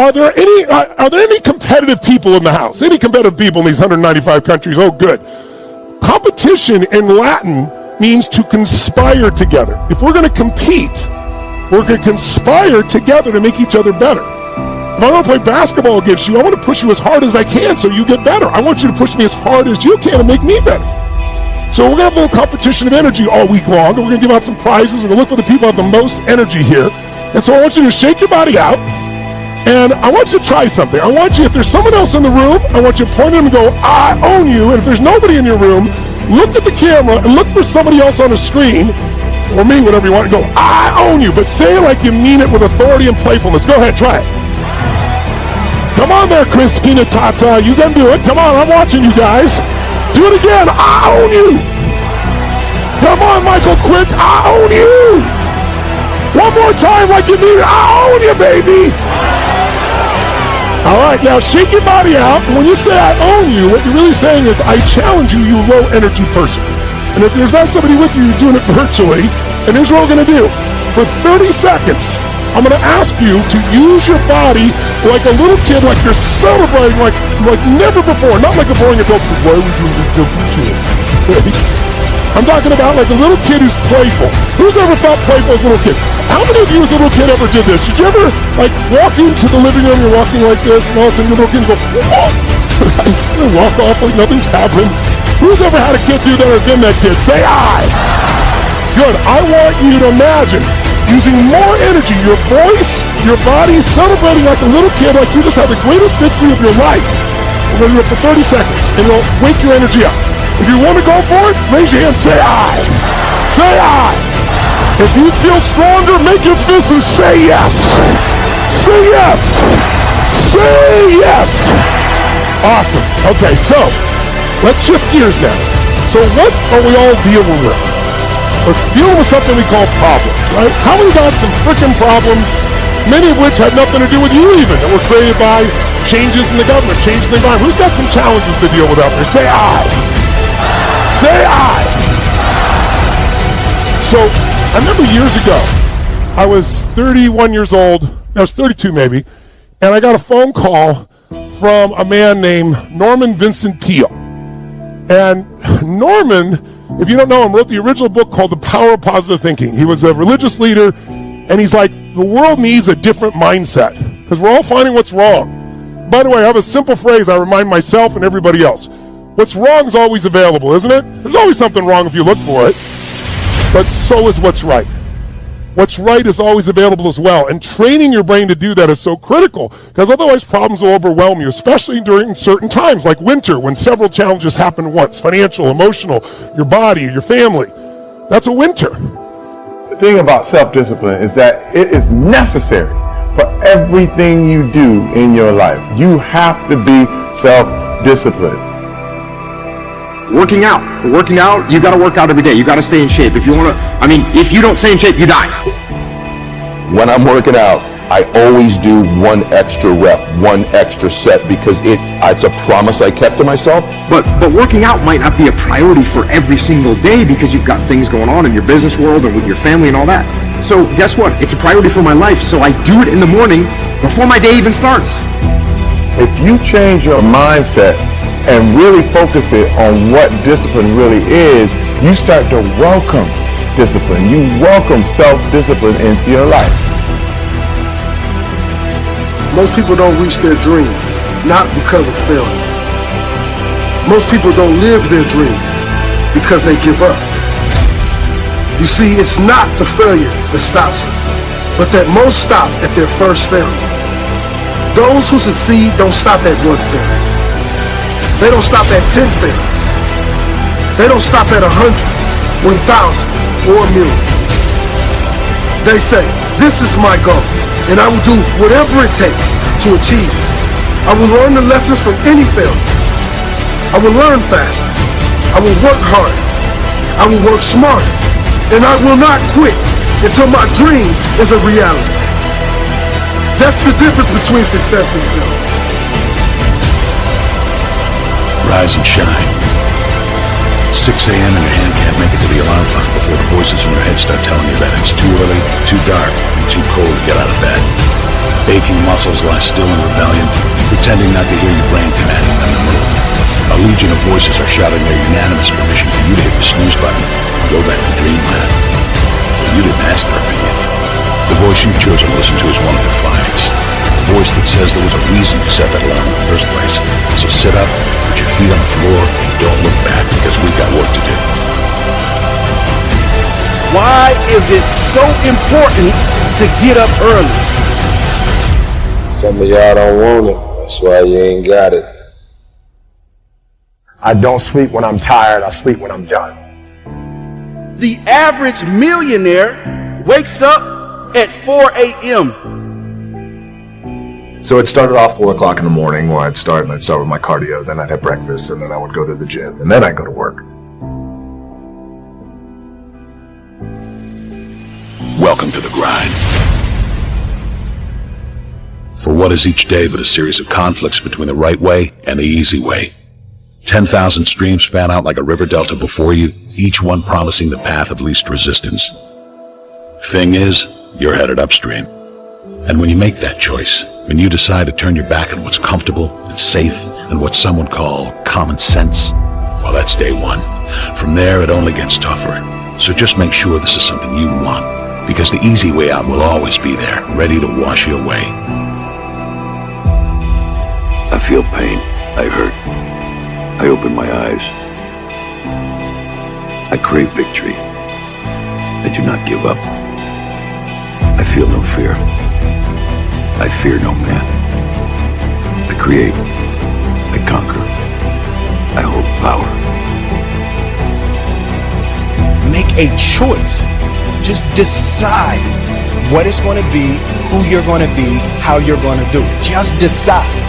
Are there any competitive people in the house? Any competitive people in these 195 countries? Oh, good. Competition in Latin means to conspire together. If we're going to compete, we're going to conspire together to make each other better. If I'm going to play basketball against you, I want to push you as hard as I can so you get better. I want you to push me as hard as you can to make me better. So we're going to have a little competition of energy all week long, and we're going to give out some prizes. We're going to look for the people who have the most energy here. And so I want you to shake your body out, and I want you to try something. I want you, if there's someone else in the room, I want you to point at them and go, I own you. And if there's nobody in your room, look at the camera and look for somebody else on the screen, or me, whatever you want, and go, I own you. But say it like you mean it with authority and playfulness. Go ahead, try it. Come on there, Christina Tata. You can do it. Come on, I'm watching you guys. Do it again. I own you. Come on, Michael, quick. I own you. One more time like you mean it. I own you, baby. All right, now shake your body out. And when you say I own you, what you're really saying is I challenge you, you low energy person. And if there's not somebody with you, you're doing it virtually. And here's what we're going to do. For 30 seconds, I'm going to ask you to use your body like a little kid, like you're celebrating like never before. Not like a boring adult. Why are we doing this jump? I'm talking about like a little kid who's playful. Who's ever felt playful as a little kid? How many of you as a little kid ever did this? Did you ever like walk into the living room, you're walking like this, and all of a sudden your little kid go, whoa! And walk off like nothing's happened? Who's ever had a kid do that or been that kid? Say I. Good. I want you to imagine using more energy, your voice, your body, celebrating like a little kid, like you just had the greatest victory of your life. We're going to do it for 30 seconds, and it'll wake your energy up. If you want to go for it, raise your hand, say I. Say I. If you feel stronger, make your fist and say yes. Say yes. Say yes. Awesome. Okay, so let's shift gears now. So what are we all dealing with? We're dealing with something we call problems, right? How many got some freaking problems, many of which had nothing to do with you even, that were created by changes in the government, changes in the environment? Who's got some challenges to deal with out there? Say I. Say I. So I remember years ago, I was 31 years old, I was 32 maybe, and I got a phone call from a man named Norman Vincent Peale. And Norman, if you don't know him, wrote the original book called The Power of Positive Thinking. He was a religious leader, and he's like, the world needs a different mindset because we're all finding what's wrong. By the way, I have a simple phrase I remind myself and everybody else. What's wrong is always available, isn't it? There's always something wrong if you look for it, but so is what's right. What's right is always available as well, and training your brain to do that is so critical because otherwise problems will overwhelm you, especially during certain times like winter when several challenges happen at once, financial, emotional, your body, your family. That's a winter. The thing about self-discipline is that it is necessary for everything you do in your life. You have to be self-disciplined. Working out, you got to work out every day. You got to stay in shape. If you want to, if you don't stay in shape, you die. When I'm working out, I always do one extra rep, one extra set because it's a promise I kept to myself. But working out might not be a priority for every single day because you've got things going on in your business world and with your family and all that. So guess what? It's a priority for my life. So I do it in the morning before my day even starts. If you change your mindset and really focus it on what discipline really is, you start to welcome discipline. You welcome self-discipline into your life. Most people don't reach their dream, not because of failure. Most people don't live their dream because they give up. You see, it's not the failure that stops us, but that most stop at their first failure. Those who succeed don't stop at one failure. They don't stop at 10 failures. They don't stop at 100, 1,000, or 1,000,000. They say, this is my goal, and I will do whatever it takes to achieve it. I will learn the lessons from any failures. I will learn faster. I will work harder. I will work smarter. And I will not quit until my dream is a reality. That's the difference between success and failure. Rise and shine. 6 a.m. and your hand can't make it to the alarm clock before the voices in your head start telling you that it's too early, too dark, and too cold to get out of bed. Aching muscles lie still in rebellion, pretending not to hear your brain commanding them to move. A legion of voices are shouting their unanimous permission for you to hit the snooze button and go back to dreamland. But you didn't ask their opinion. The voice you've chosen to listen to is one of defiance. A voice that says there was a reason you set that alarm in the first place. So sit up, put your feet on the floor, and don't look back, because we've got work to do. Why is it so important to get up early? Some of y'all don't want it. That's why you ain't got it. I don't sleep when I'm tired. I sleep when I'm done. The average millionaire wakes up at 4 a.m. So it started off 4 o'clock in the morning where I'd start with my cardio, then I'd have breakfast, and then I would go to the gym, and then I'd go to work. Welcome to the grind. For what is each day but a series of conflicts between the right way and the easy way? 10,000 streams fan out like a river delta before you, each one promising the path of least resistance. Thing is, you're headed upstream. And when you make that choice, when you decide to turn your back on what's comfortable and safe and what some would call common sense, well, that's day one. From there, it only gets tougher. So just make sure this is something you want, because the easy way out will always be there, ready to wash you away. I feel pain. I hurt. I open my eyes. I crave victory. I do not give up. I feel no fear. I fear no man. I create. I conquer. I hold power. Make a choice. Just decide what it's going to be, who you're going to be, how you're going to do it. Just decide.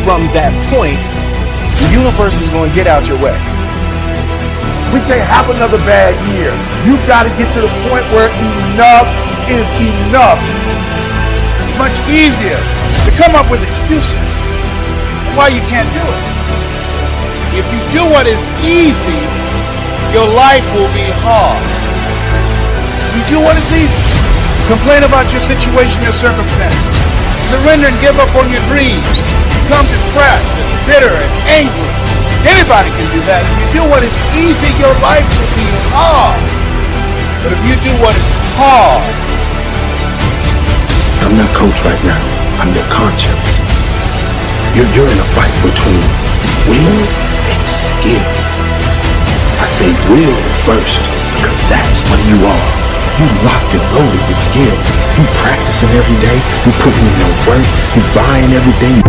From that point, the universe is going to get out your way. We can't have another bad year. You've got to get to the point where enough is enough. Much easier to come up with excuses why you can't do it. If you do what is easy, your life will be hard. You do what is easy. Complain about your situation, your circumstances. Surrender and give up on your dreams. Become depressed and bitter and angry. Anybody can do that. If you do what is easy, your life will be hard. But if you do what is hard, I'm not coach right now. I'm your conscience. You're in a fight between will and skill. I say will first, because that's what you are. You locked and loaded with skill. You practicing every day. You putting in your work. You buying everything.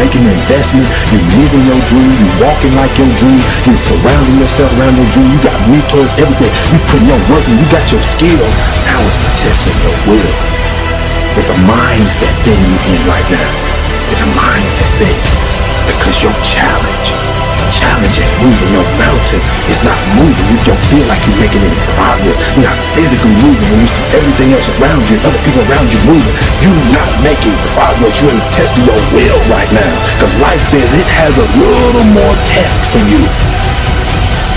Making an investment, you're living your dream, you're walking like your dream, you're surrounding yourself around your dream, you got mentors, everything, you put your work in, you got your skill, now it's testing your will. It's a mindset thing you're in right now. It's a mindset thing, because your challenge challenge ain't moving. Your mountain is not moving. You don't feel like you're making any progress. You're not physically moving. When you see everything else around you, other people around you moving, you're not making progress. You're in the test of your will right now. Because life says it has a little more test for you.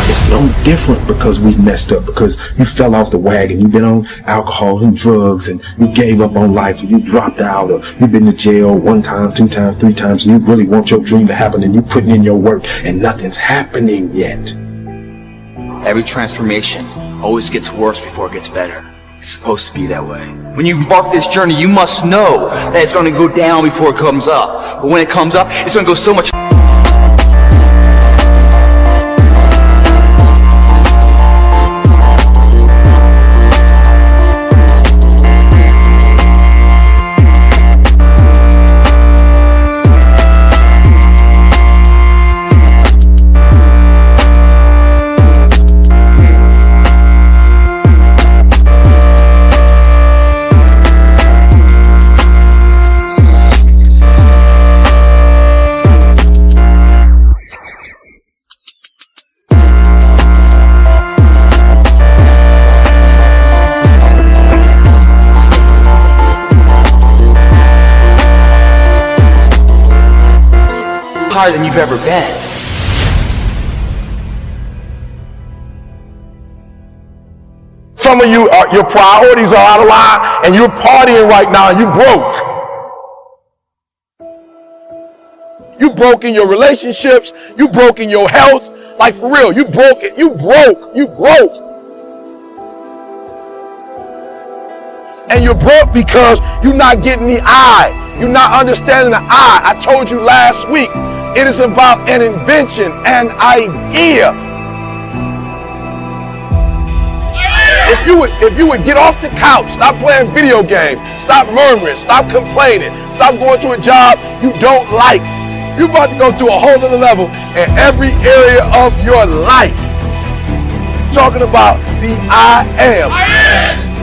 It's no different because we messed up, because you fell off the wagon, you've been on alcohol and drugs, and you gave up on life, and you dropped out, or you've been to jail 1 time, 2 times, 3 times, and you really want your dream to happen, and you're putting in your work, and nothing's happening yet. Every transformation always gets worse before it gets better. It's supposed to be that way. When you embark this journey, you must know that it's going to go down before it comes up. But when it comes up, it's going to go so much higher than you've ever been. Some of you, your priorities are out of line, and you're partying right now, and you broke. You broke in your relationships. You broke in your health. Like, for real, you broke it. You broke. You broke. And you're broke because you're not getting the I. You're not understanding the I. I told you last week, it is about an invention, an idea. If you would get off the couch, stop playing video games, stop murmuring, stop complaining, stop going to a job you don't like, you're about to go to a whole other level in every area of your life. Talking about the I am.